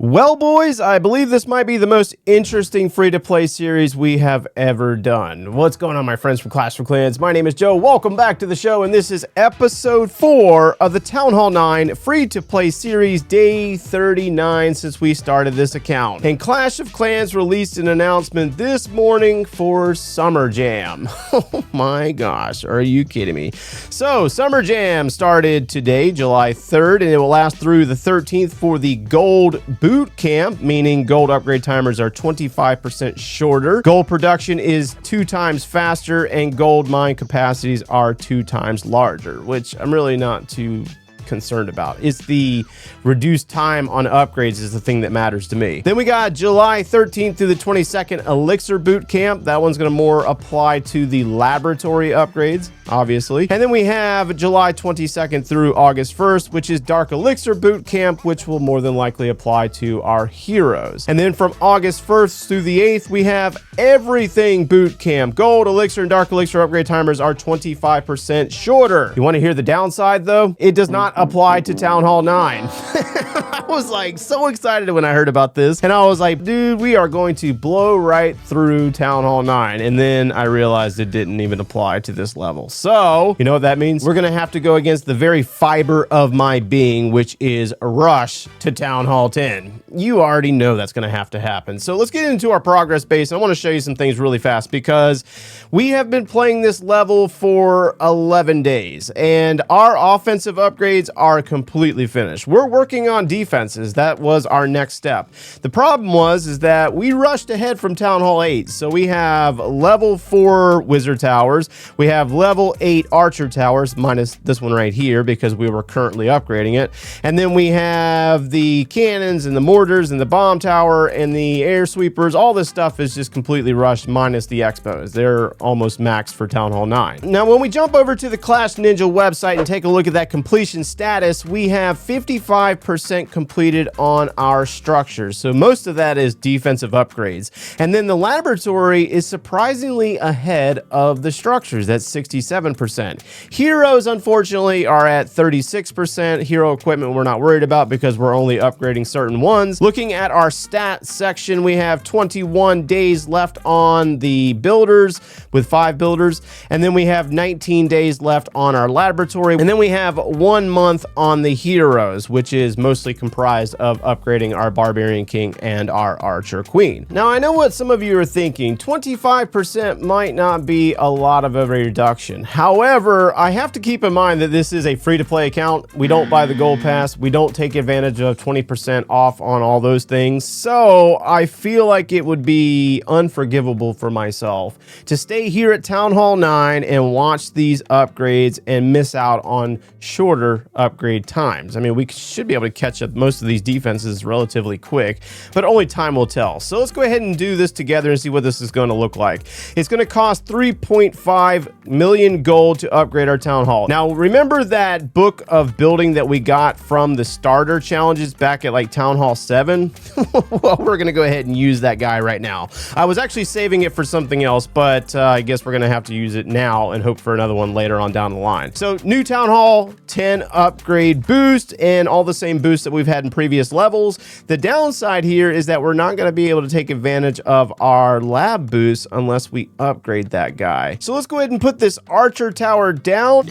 Well, boys, I believe this might be the most interesting free-to-play series we have ever done. What's going on, my friends from Clash of Clans? My name is Joe. Welcome back to the show, and this is episode 4 of the Town Hall 9 free-to-play series, day 39 since we started this account. And Clash of Clans released an announcement this morning for Summerjam. Oh my gosh, are you kidding me? So, Summerjam started today, July 3rd, and it will last through the 13th for the Gold Boot Camp, meaning gold upgrade timers are 25% shorter. Gold production is 2 times faster, and gold mine capacities are 2 times larger, which I'm really not too concerned about. It's the reduced time on upgrades is the thing that matters to me. Then we got July 13th through the 22nd Elixir Boot Camp. That one's going to more apply to the laboratory upgrades, obviously. And then we have July 22nd through August 1st, which is Dark Elixir Boot Camp, which will more than likely apply to our heroes. And then from August 1st through the 8th, we have Everything Boot Camp. Gold Elixir and Dark Elixir upgrade timers are 25% shorter. You want to hear the downside, though? It does not apply to Town Hall 9. I was like so excited when I heard about this, and I was like, dude, we are going to blow right through Town Hall 9. And then I realized it didn't even apply to this level. So, you know what that means? We're gonna have to go against the very fiber of my being, which is a rush to Town Hall 10. You already know that's gonna have to happen. So let's get into our progress base. I want to show you some things really fast because we have been playing this level for 11 days, and our offensive upgrades are completely finished. We're working on defenses. That was our next step. The problem is that we rushed ahead from Town Hall 8. So we have level 4 Wizard Towers. We have level 8 Archer Towers, minus this one right here because we were currently upgrading it. And then we have the cannons and the mortars and the bomb tower and the air sweepers. All this stuff is just completely rushed minus the expos. They're almost maxed for Town Hall 9. Now, when we jump over to the Clash Ninja website and take a look at that completion status, we have 55% completed on our structures. So most of that is defensive upgrades. And then the laboratory is surprisingly ahead of the structures. That's 67%. Heroes, unfortunately, are at 36%. Hero equipment we're not worried about because we're only upgrading certain ones. Looking at our stat section, we have 21 days left on the builders with 5 builders. And then we have 19 days left on our laboratory. And then we have 1 month on the heroes, which is mostly comprised of upgrading our Barbarian King and our Archer Queen. Now, I know what some of you are thinking. 25% might not be a lot of a reduction. However, I have to keep in mind that this is a free-to-play account. We don't buy the gold pass. We don't take advantage of 20% off on all those things. So I feel like it would be unforgivable for myself to stay here at Town Hall 9 and watch these upgrades and miss out on shorter upgrade times. I mean, we should be able to catch up most of these defenses relatively quick, but only time will tell. So let's go ahead and do this together and see what this is going to look like. It's going to cost 3.5 million gold to upgrade our Town Hall. Now, remember that book of building that we got from the starter challenges back at like Town Hall 7? Well, we're going to go ahead and use that guy right now. I was actually saving it for something else, but I guess we're going to have to use it now and hope for another one later on down the line. So new Town Hall 10 upgrade boost and all the same boosts that we've had in previous levels. The downside here is that we're not going to be able to take advantage of our lab boosts unless we upgrade that guy. So let's go ahead and put this Archer Tower down.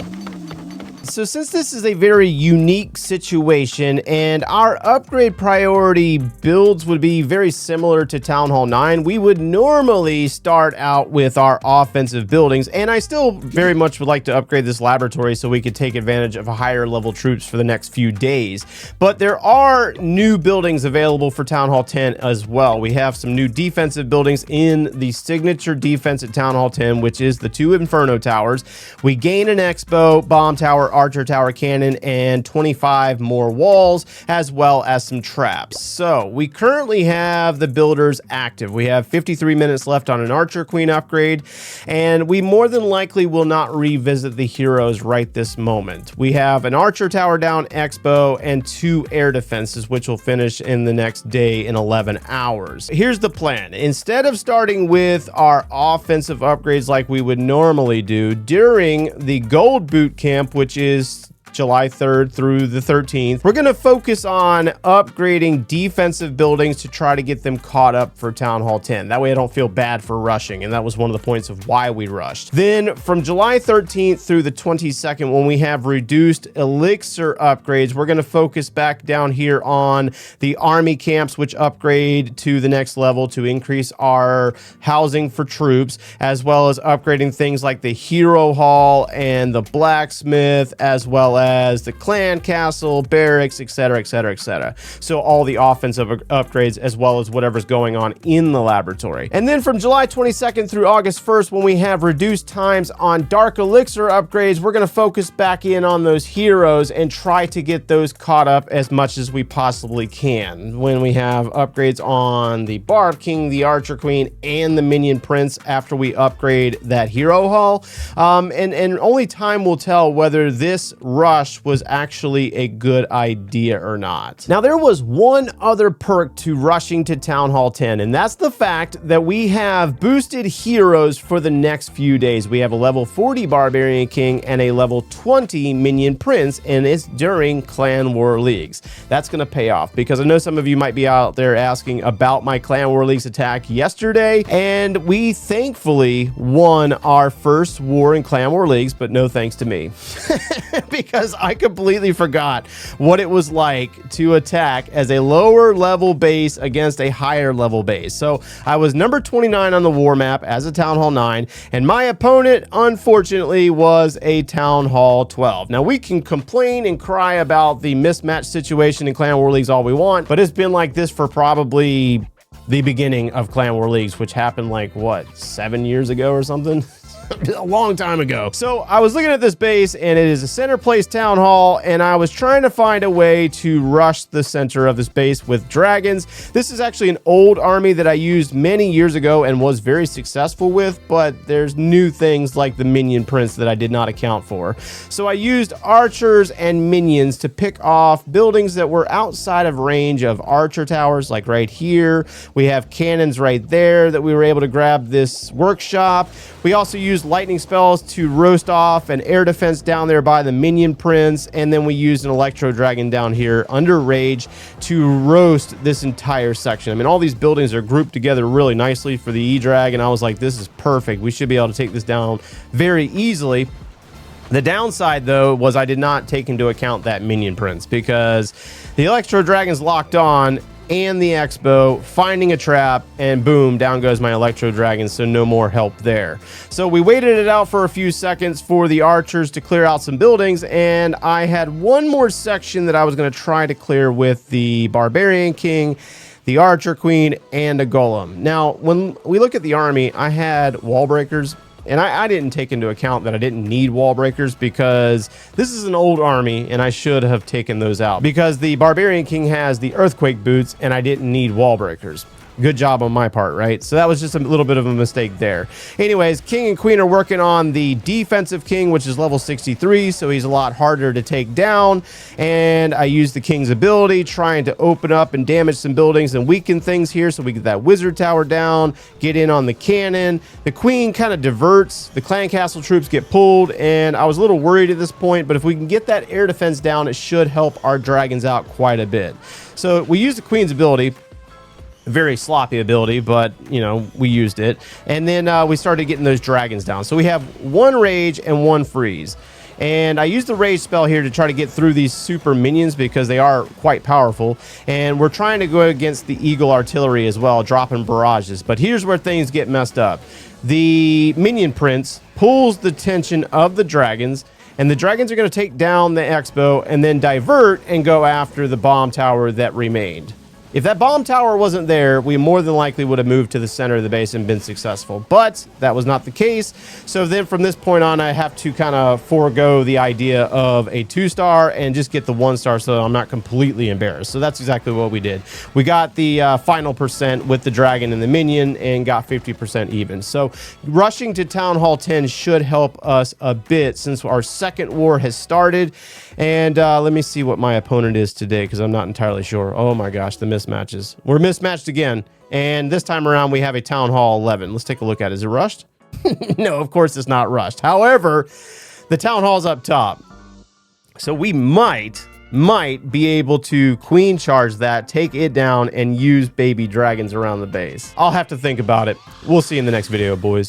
So since this is a very unique situation and our upgrade priority builds would be very similar to Town Hall 9, we would normally start out with our offensive buildings, and I still very much would like to upgrade this laboratory so we could take advantage of higher level troops for the next few days. But there are new buildings available for Town Hall 10 as well. We have some new defensive buildings in the signature defense at Town Hall 10, which is the 2 Inferno Towers. We gain an Expo, Bomb Tower, Archer Tower Cannon, and 25 more walls, as well as some traps. So we currently have the builders active. We have 53 minutes left on an Archer Queen upgrade, and we more than likely will not revisit the heroes right this moment. We have an Archer Tower down Expo and 2 air defenses, which will finish in the next day in 11 hours. Here's the plan. Instead of starting with our offensive upgrades like we would normally do during the gold boot camp, which is July 3rd through the 13th. We're going to focus on upgrading defensive buildings to try to get them caught up for Town Hall 10. That way I don't feel bad for rushing, and that was one of the points of why we rushed. Then from July 13th through the 22nd, when we have reduced elixir upgrades, we're going to focus back down here on the army camps, which upgrade to the next level to increase our housing for troops, as well as upgrading things like the hero hall and the blacksmith, as well as the clan castle, barracks, etc., etc., etc. So all the offensive upgrades, as well as whatever's going on in the laboratory. And then from July 22nd through August 1st, when we have reduced times on dark elixir upgrades, we're going to focus back in on those heroes and try to get those caught up as much as we possibly can. When we have upgrades on the Barb King, the Archer Queen, and the Minion Prince after we upgrade that hero hall. And only time will tell whether this rush was actually a good idea or not. Now, there was one other perk to rushing to Town Hall 10, and that's the fact that we have boosted heroes for the next few days. We have a level 40 Barbarian King and a level 20 Minion Prince, and it's during Clan War Leagues. That's going to pay off, because I know some of you might be out there asking about my Clan War Leagues attack yesterday, and we thankfully won our first war in Clan War Leagues, but no thanks to me. Because I completely forgot what it was like to attack as a lower level base against a higher level base. So I was number 29 on the war map as a Town Hall 9, and my opponent, unfortunately, was a Town Hall 12. Now, we can complain and cry about the mismatch situation in Clan War Leagues all we want, but it's been like this for probably the beginning of Clan War Leagues, which happened like, what, 7 years ago or something? A long time ago. So I was looking at this base, and it is a center place town hall, and I was trying to find a way to rush the center of this base with dragons. This is actually an old army that I used many years ago and was very successful with, but there's new things like the Minion Prince that I did not account for. So I used archers and minions to pick off buildings that were outside of range of archer towers, like right here. We have cannons right there that we were able to grab this workshop. We also used lightning spells to roast off an air defense down there by the Minion Prince, and then we used an Electro Dragon down here under Rage to roast this entire section. I mean, all these buildings are grouped together really nicely for the E-Drag, and I was like, this is perfect. We should be able to take this down very easily. The downside, though, was I did not take into account that Minion Prince, because the Electro Dragon's locked on and the Expo, finding a trap, and boom, down goes my Electro Dragon, so no more help there. So we waited it out for a few seconds for the archers to clear out some buildings, and I had one more section that I was going to try to clear with the Barbarian King, the Archer Queen, and a Golem. Now, when we look at the army, I had wall breakers, and I didn't take into account that I didn't need wall breakers, because this is an old army and I should have taken those out, because the Barbarian King has the earthquake boots and I didn't need wall breakers. Good job on my part, right? So that was just a little bit of a mistake there. Anyways, King and Queen are working on the defensive King, which is level 63, so he's a lot harder to take down. And I used the King's ability, trying to open up and damage some buildings and weaken things here, so we get that wizard tower down, get in on the cannon. The Queen kind of diverts, the clan castle troops get pulled, and I was a little worried at this point, but if we can get that air defense down, it should help our dragons out quite a bit. So we used the Queen's ability. Very sloppy ability, but you know, we used it, and then we started getting those dragons down. So we have one rage and one freeze, and I used the rage spell here to try to get through these super minions, because they are quite powerful, and we're trying to go against the eagle artillery as well, dropping barrages. But here's where things get messed up. The Minion Prince pulls the tension of the dragons, and the dragons are going to take down the Expo and then divert and go after the bomb tower that remained. If that bomb tower wasn't there, we more than likely would have moved to the center of the base and been successful, but that was not the case. So then from this point on, I have to kind of forego the idea of a 2-star and just get the 1-star, so I'm not completely embarrassed. So that's exactly what we did. We got the final percent with the dragon and the minion and got 50% even. So rushing to Town Hall 10 should help us a bit, since our second war has started. And let me see what my opponent is today, because I'm not entirely sure. Oh my gosh, the mismatches. We're mismatched again. And this time around, we have a Town Hall 11. Let's take a look at it. Is it rushed? No, of course it's not rushed. However, the Town Hall's up top. So we might be able to queen charge that, take it down, and use baby dragons around the base. I'll have to think about it. We'll see you in the next video, boys.